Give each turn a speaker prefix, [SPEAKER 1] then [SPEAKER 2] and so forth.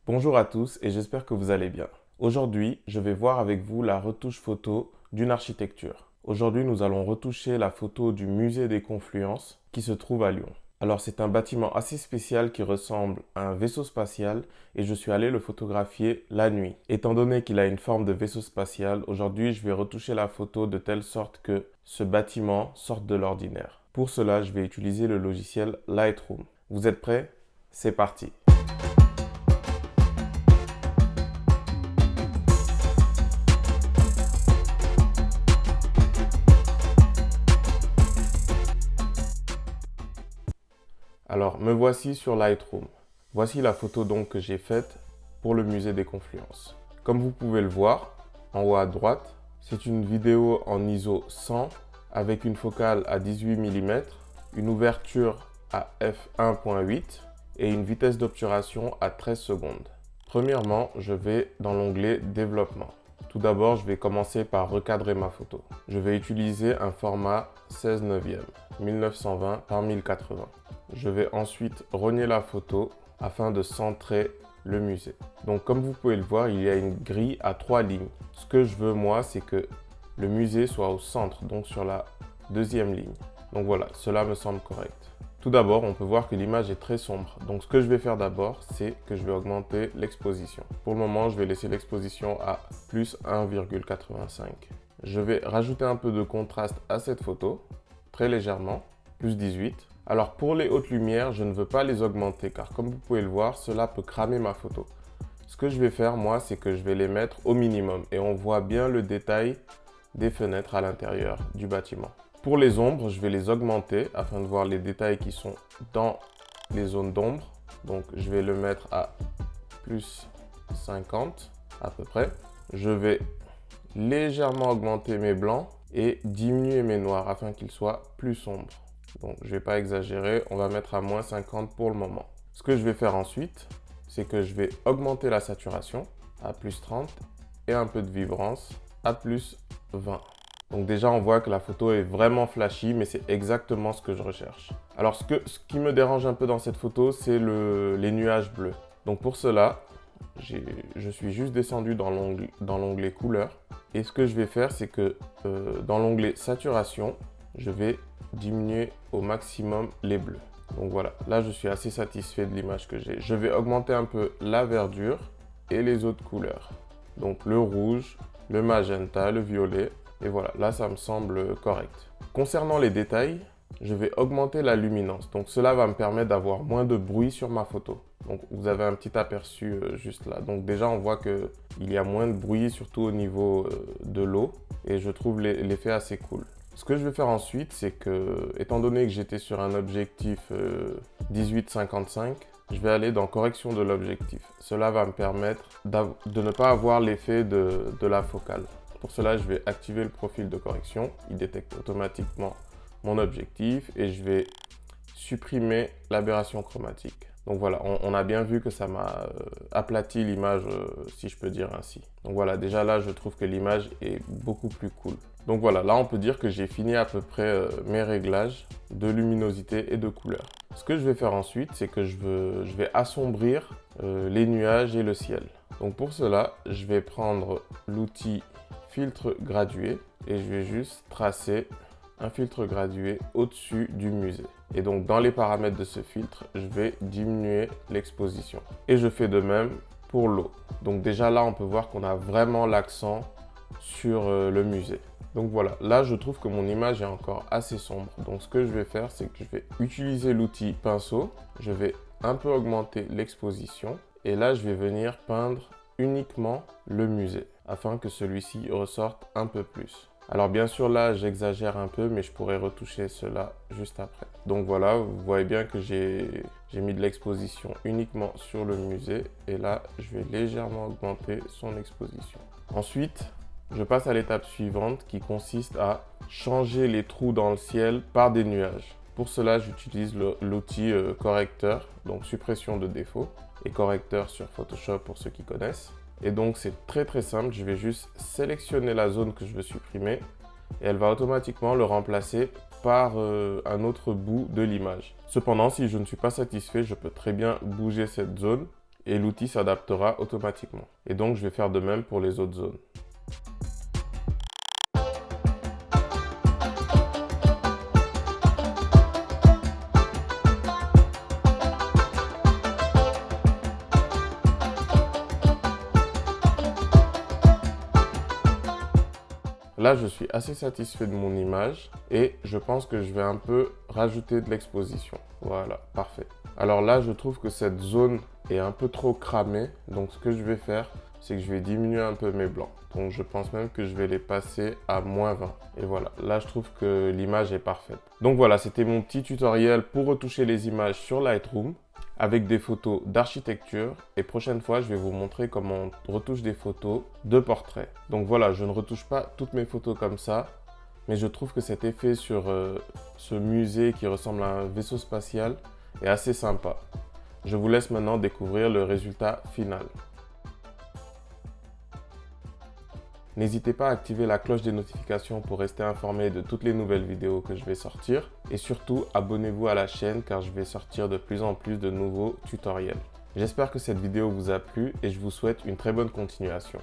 [SPEAKER 1] Bonjour à tous et j'espère que vous allez bien. Aujourd'hui, je vais voir avec vous la retouche photo d'une architecture. Aujourd'hui, nous allons retoucher la photo du musée des Confluences qui se trouve à Lyon. Alors, c'est un bâtiment assez spécial qui ressemble à un vaisseau spatial et je suis allé le photographier la nuit. Étant donné qu'il a une forme de vaisseau spatial, aujourd'hui, je vais retoucher la photo de telle sorte que ce bâtiment sorte de l'ordinaire. Pour cela, je vais utiliser le logiciel Lightroom. Vous êtes prêts? C'est parti! Alors, me voici sur Lightroom. Voici la photo donc que j'ai faite pour le musée des Confluences. Comme vous pouvez le voir, en haut à droite, c'est une vidéo en ISO 100 avec une focale à 18 mm, une ouverture à f1.8 et une vitesse d'obturation à 13 secondes. Premièrement, je vais dans l'onglet Développement. Tout d'abord, je vais commencer par recadrer ma photo. Je vais utiliser un format 16 neuvième, 1920 par 1080. Je vais ensuite rogner la photo afin de centrer le musée. Donc comme vous pouvez le voir, il y a une grille à 3 lignes. Ce que je veux moi, c'est que le musée soit au centre, donc sur la deuxième ligne. Donc voilà, cela me semble correct. Tout d'abord, on peut voir que l'image est très sombre. Donc ce que je vais faire d'abord, c'est que je vais augmenter l'exposition. Pour le moment, je vais laisser l'exposition à plus 1,85. Je vais rajouter un peu de contraste à cette photo, très légèrement, plus 18. Alors pour les hautes lumières, je ne veux pas les augmenter car comme vous pouvez le voir, cela peut cramer ma photo. Ce que je vais faire moi, c'est que je vais les mettre au minimum et on voit bien le détail des fenêtres à l'intérieur du bâtiment. Pour les ombres, je vais les augmenter afin de voir les détails qui sont dans les zones d'ombre. Donc je vais le mettre à plus 50 à peu près. Je vais légèrement augmenter mes blancs et diminuer mes noirs afin qu'ils soient plus sombres. Donc je ne vais pas exagérer, on va mettre à moins 50 pour le moment. Ce que je vais faire ensuite, c'est que je vais augmenter la saturation à plus 30 et un peu de vibrance à plus 20. Donc déjà on voit que la photo est vraiment flashy, mais c'est exactement ce que je recherche. Alors ce qui me dérange un peu dans cette photo, c'est les nuages bleus. Donc pour cela, je suis juste descendu dans l'onglet couleur. Et ce que je vais faire, c'est que dans l'onglet saturation, je vais diminuer au maximum les bleus. Donc voilà, là je suis assez satisfait de l'image que j'ai. Je vais augmenter un peu la verdure et les autres couleurs. Donc le rouge, le magenta, le violet. Et voilà, là ça me semble correct. Concernant les détails, je vais augmenter la luminance. Donc cela va me permettre d'avoir moins de bruit sur ma photo. Donc vous avez un petit aperçu juste là. Donc déjà on voit qu'il y a moins de bruit, surtout au niveau de l'eau. Et je trouve l'effet assez cool. Ce que je vais faire ensuite, c'est que, étant donné que j'étais sur un objectif 18-55, je vais aller dans correction de l'objectif. Cela va me permettre de ne pas avoir l'effet de la focale. Pour cela, je vais activer le profil de correction. Il détecte automatiquement mon objectif et je vais supprimer l'aberration chromatique. Donc voilà, on a bien vu que ça m'a aplati l'image, si je peux dire ainsi. Donc voilà, déjà là, je trouve que l'image est beaucoup plus cool. Donc voilà, là, on peut dire que j'ai fini à peu près mes réglages de luminosité et de couleur. Ce que je vais faire ensuite, c'est que je vais assombrir les nuages et le ciel. Donc pour cela, je vais prendre l'outil filtre gradué et je vais juste tracer un filtre gradué au-dessus du musée. Et donc dans les paramètres de ce filtre, je vais diminuer l'exposition. Et je fais de même pour l'eau. Donc déjà là, on peut voir qu'on a vraiment l'accent sur le musée. Donc voilà, là je trouve que mon image est encore assez sombre. Donc ce que je vais faire, c'est que je vais utiliser l'outil pinceau. Je vais un peu augmenter l'exposition. Et là, je vais venir peindre uniquement le musée afin que celui-ci ressorte un peu plus. Alors bien sûr là j'exagère un peu mais je pourrais retoucher cela juste après. Donc voilà, vous voyez bien que j'ai mis de l'exposition uniquement sur le musée et là je vais légèrement augmenter son exposition. Ensuite, je passe à l'étape suivante qui consiste à changer les trous dans le ciel par des nuages. Pour cela, j'utilise l'outil correcteur, donc suppression de défaut et correcteur sur Photoshop pour ceux qui connaissent. Et donc c'est très simple, je vais juste sélectionner la zone que je veux supprimer et elle va automatiquement le remplacer par un autre bout de l'image. Cependant, si je ne suis pas satisfait, je peux très bien bouger cette zone et l'outil s'adaptera automatiquement. Et donc, je vais faire de même pour les autres zones. Là, je suis assez satisfait de mon image et je pense que je vais un peu rajouter de l'exposition. Voilà, parfait. Alors là, je trouve que cette zone est un peu trop cramée. Donc, ce que je vais faire, c'est que je vais diminuer un peu mes blancs. Donc, je pense même que je vais les passer à -20. Et voilà, là, je trouve que l'image est parfaite. Donc voilà, c'était mon petit tutoriel pour retoucher les images sur Lightroom avec des photos d'architecture. Et prochaine fois, je vais vous montrer comment on retouche des photos de portraits. Donc voilà, je ne retouche pas toutes mes photos comme ça, mais je trouve que cet effet sur ce musée qui ressemble à un vaisseau spatial est assez sympa. Je vous laisse maintenant découvrir le résultat final. N'hésitez pas à activer la cloche des notifications pour rester informé de toutes les nouvelles vidéos que je vais sortir. Et surtout, abonnez-vous à la chaîne car je vais sortir de plus en plus de nouveaux tutoriels. J'espère que cette vidéo vous a plu et je vous souhaite une très bonne continuation.